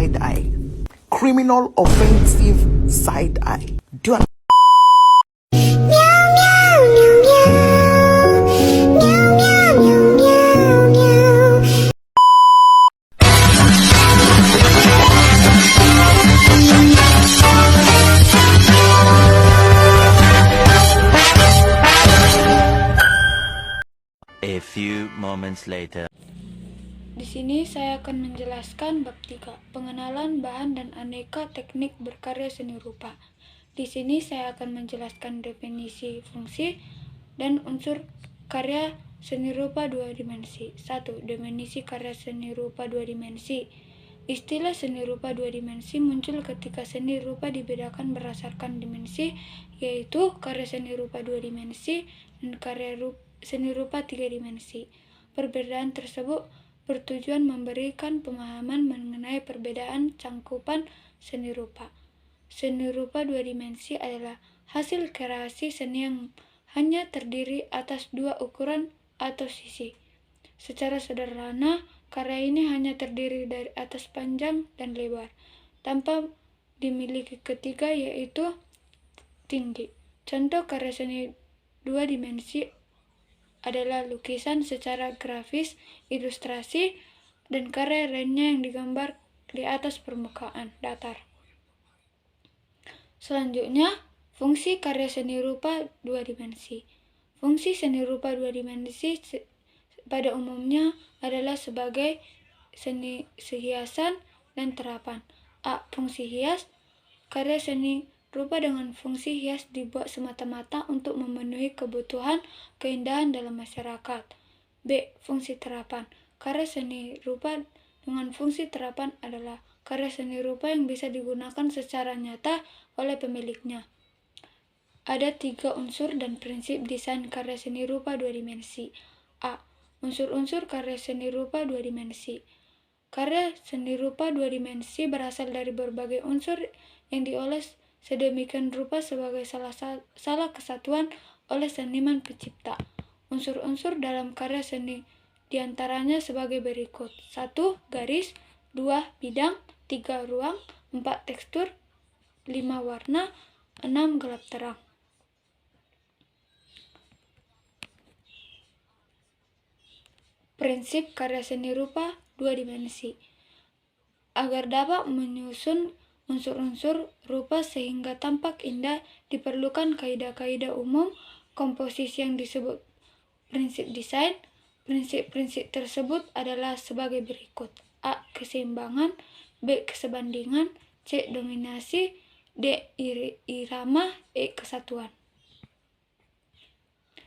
side eye. Criminal offensive side eye. Do you A few moments later. Di sini saya akan menjelaskan bab 3, pengenalan bahan dan aneka teknik berkarya seni rupa. Di sini saya akan menjelaskan definisi fungsi dan unsur karya seni rupa dua dimensi. 1. Definisi karya seni rupa dua dimensi. Istilah seni rupa dua dimensi muncul ketika seni rupa dibedakan berdasarkan dimensi, yaitu karya seni rupa dua dimensi dan karya seni rupa tiga dimensi. Perbedaan tersebut bertujuan memberikan pemahaman mengenai perbedaan cangkupan seni rupa. Seni rupa dua dimensi adalah hasil kreasi seni yang hanya terdiri atas dua ukuran atau sisi. Secara sederhana, karya ini hanya terdiri dari atas panjang dan lebar, tanpa dimiliki ketiga, yaitu tinggi. Contoh karya seni dua dimensi adalah lukisan secara grafis, ilustrasi, dan karya lainnya yang digambar di atas permukaan datar. Selanjutnya, fungsi karya seni rupa dua dimensi. Fungsi seni rupa dua dimensi pada umumnya adalah sebagai seni hiasan dan terapan. A. Fungsi hias. Karya seni rupa dengan fungsi hias dibuat semata-mata untuk memenuhi kebutuhan keindahan dalam masyarakat. B. Fungsi terapan. Karya seni rupa dengan fungsi terapan adalah karya seni rupa yang bisa digunakan secara nyata oleh pemiliknya. Ada 3 unsur dan prinsip desain karya seni rupa dua dimensi. A. Unsur-unsur karya seni rupa dua dimensi. Karya seni rupa dua dimensi berasal dari berbagai unsur yang dioles sedemikian rupa sebagai salah kesatuan oleh seniman pencipta. Unsur-unsur dalam karya seni diantaranya sebagai berikut: 1. Garis, 2. Bidang, 3. Ruang, 4. Tekstur, 5. Warna, 6. Gelap terang. Prinsip karya seni rupa dua dimensi. Agar dapat menyusun unsur-unsur rupa sehingga tampak indah, diperlukan kaidah-kaidah umum komposisi yang disebut prinsip desain. Prinsip-prinsip tersebut adalah sebagai berikut: A. Keseimbangan, B. Kesebandingan, C. Dominasi, D. Irama, E. Kesatuan.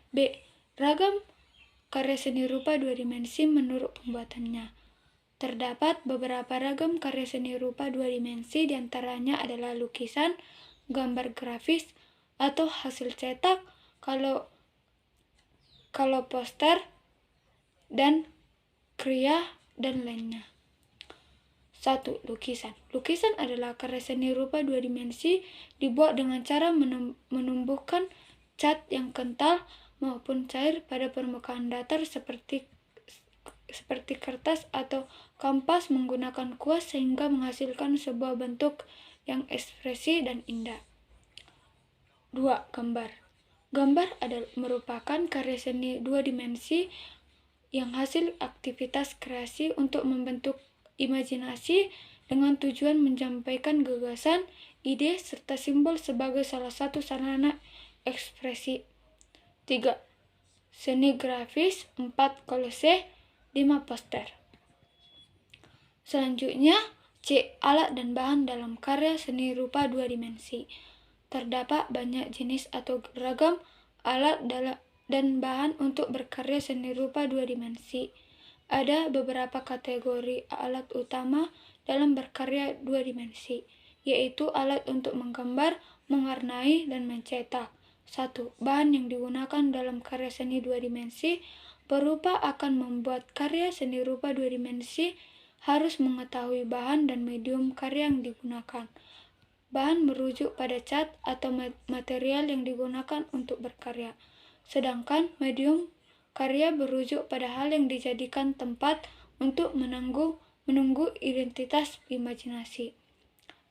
B. Ragam karya seni rupa dua dimensi menurut pembuatannya. Terdapat beberapa ragam karya seni rupa dua dimensi, diantaranya adalah lukisan, gambar grafis atau hasil cetak, kalau poster, dan kriya, dan lainnya. 1. Lukisan. Lukisan adalah karya seni rupa dua dimensi dibuat dengan cara menumbuhkan cat yang kental maupun cair pada permukaan datar seperti kertas atau kanvas menggunakan kuas sehingga menghasilkan sebuah bentuk yang ekspresi dan indah. 2. Gambar. Gambar merupakan karya seni dua dimensi yang hasil aktivitas kreasi untuk membentuk imajinasi dengan tujuan menyampaikan gagasan, ide, serta simbol sebagai salah satu sarana ekspresi. 3. Seni grafis. 4. Kolase. 5. Poster. Selanjutnya, C. Alat dan bahan dalam karya seni rupa dua dimensi. Terdapat banyak jenis atau ragam alat dan bahan untuk berkarya seni rupa dua dimensi. Ada beberapa kategori alat utama dalam berkarya dua dimensi, yaitu alat untuk menggambar, mewarnai, dan mencetak. 1. Bahan yang digunakan dalam karya seni dua dimensi berupa akan membuat karya seni rupa dua dimensi harus mengetahui bahan dan medium karya yang digunakan. Bahan merujuk pada cat atau material yang digunakan untuk berkarya, sedangkan medium karya merujuk pada hal yang dijadikan tempat untuk menanggung menunggu identitas imajinasi.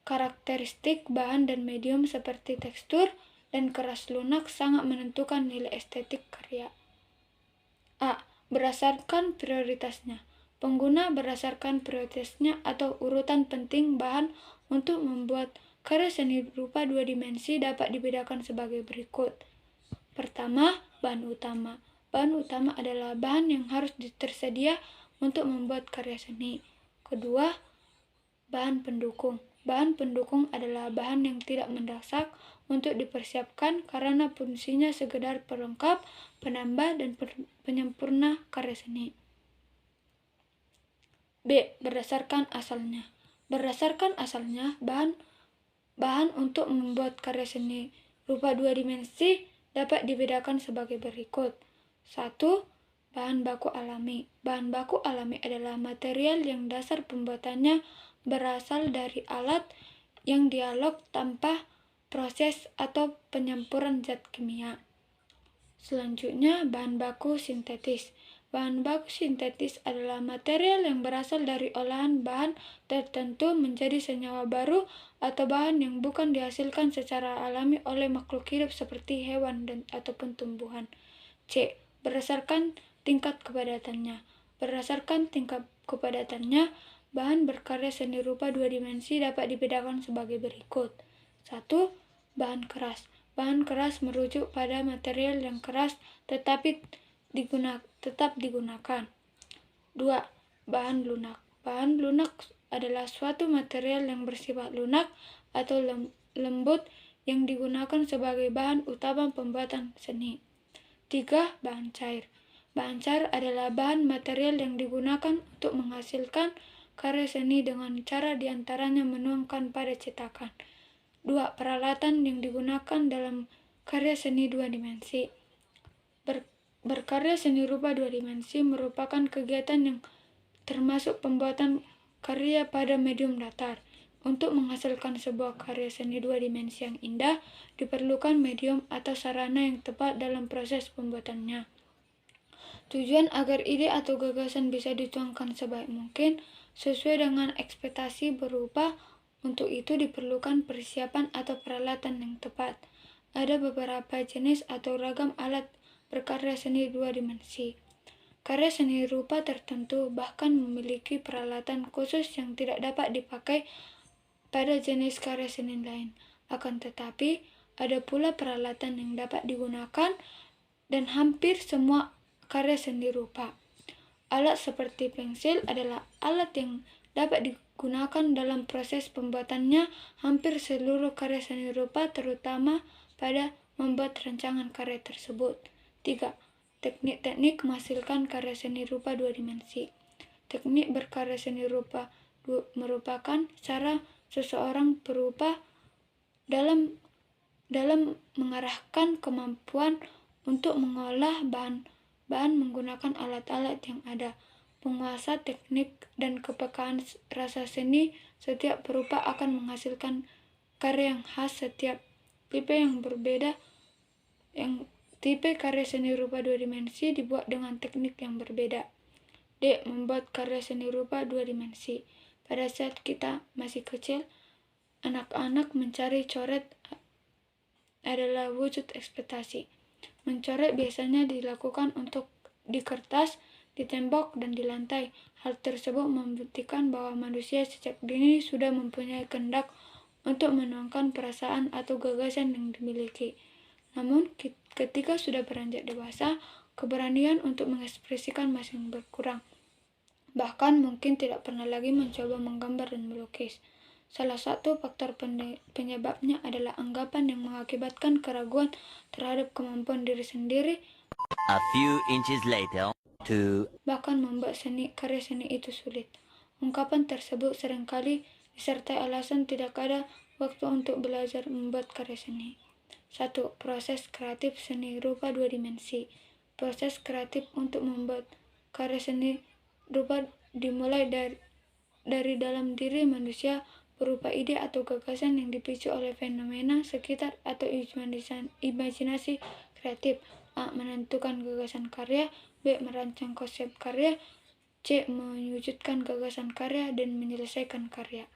Karakteristik bahan dan medium seperti tekstur dan keras lunak sangat menentukan nilai estetik karya. A. Berdasarkan prioritasnya. Pengguna berdasarkan prioritasnya atau urutan penting bahan untuk membuat karya seni rupa 2 dimensi dapat dibedakan sebagai berikut. Pertama, bahan utama. Bahan utama adalah bahan yang harus tersedia untuk membuat karya seni. Kedua, bahan pendukung. Bahan pendukung adalah bahan yang tidak mendesak untuk dipersiapkan karena fungsinya sekedar pelengkap, penambah, dan penyempurna karya seni. B. Berdasarkan asalnya. Berdasarkan asalnya, bahan untuk membuat karya seni rupa 2 dimensi dapat dibedakan sebagai berikut. 1. Bahan baku alami. Bahan baku alami adalah material yang dasar pembuatannya berasal dari alat yang dialog tanpa proses atau penyampuran zat kimia. Selanjutnya, bahan baku sintetis. Bahan baku sintetis adalah material yang berasal dari olahan bahan tertentu menjadi senyawa baru atau bahan yang bukan dihasilkan secara alami oleh makhluk hidup seperti hewan ataupun tumbuhan. C. Berdasarkan tingkat kepadatannya. Berdasarkan tingkat kepadatannya, bahan berkarya seni rupa 2 dimensi dapat dibedakan sebagai berikut. 1. Bahan keras. Bahan keras merujuk pada material yang keras tetap digunakan. 2. Bahan lunak. Bahan lunak adalah suatu material yang bersifat lunak atau lembut yang digunakan sebagai bahan utama pembuatan seni. 3. Bahan cair. Bahan cair adalah bahan material yang digunakan untuk menghasilkan karya seni dengan cara diantaranya menuangkan pada cetakan. 2. Peralatan yang digunakan dalam karya seni 2 dimensi. Berkarya seni rupa 2 dimensi merupakan kegiatan yang termasuk pembuatan karya pada medium datar. Untuk menghasilkan sebuah karya seni 2 dimensi yang indah, diperlukan medium atau sarana yang tepat dalam proses pembuatannya. Tujuan agar ide atau gagasan bisa dituangkan sebaik mungkin sesuai dengan ekspektasi berupa. Untuk itu diperlukan persiapan atau peralatan yang tepat. Ada beberapa jenis atau ragam alat berkarya seni 2 dimensi. Karya seni rupa tertentu bahkan memiliki peralatan khusus yang tidak dapat dipakai pada jenis karya seni lain. Akan tetapi, ada pula peralatan yang dapat digunakan dan hampir semua karya seni rupa. Alat seperti pensil adalah alat yang dapat digunakan dalam proses pembuatannya hampir seluruh karya seni rupa, terutama pada membuat rancangan karya tersebut. 3. Teknik-teknik menghasilkan karya seni rupa 2 dimensi. Teknik berkarya seni rupa merupakan cara seseorang berupa dalam mengarahkan kemampuan untuk mengolah bahan menggunakan alat-alat yang ada. Penguasa teknik dan kepekaan rasa seni setiap perupa akan menghasilkan karya yang khas. Setiap tipe yang berbeda, tipe karya seni rupa 2 dimensi dibuat dengan teknik yang berbeda. D. Membuat karya seni rupa 2 dimensi. Pada saat kita masih kecil, anak-anak mencari coret adalah wujud ekspektasi. Mencoret biasanya dilakukan di kertas, di tembok, dan di lantai. Hal tersebut membuktikan bahwa manusia sejak dini sudah mempunyai kehendak untuk menuangkan perasaan atau gagasan yang dimiliki. Namun, ketika sudah beranjak dewasa, keberanian untuk mengekspresikan masih berkurang. Bahkan mungkin tidak pernah lagi mencoba menggambar dan melukis. Salah satu faktor penyebabnya adalah anggapan yang mengakibatkan keraguan terhadap kemampuan diri sendiri, A few inches later. bahkan membuat karya seni itu sulit. Ungkapan tersebut seringkali disertai alasan tidak ada waktu untuk belajar membuat karya seni. 1. Proses kreatif seni rupa 2 dimensi. Proses kreatif untuk membuat karya seni rupa dimulai dari dalam diri manusia berupa ide atau gagasan yang dipicu oleh fenomena sekitar atau imajinasi kreatif. A. Menentukan gagasan karya. B. Merancang konsep karya. C. Mewujudkan gagasan karya dan menyelesaikan karya.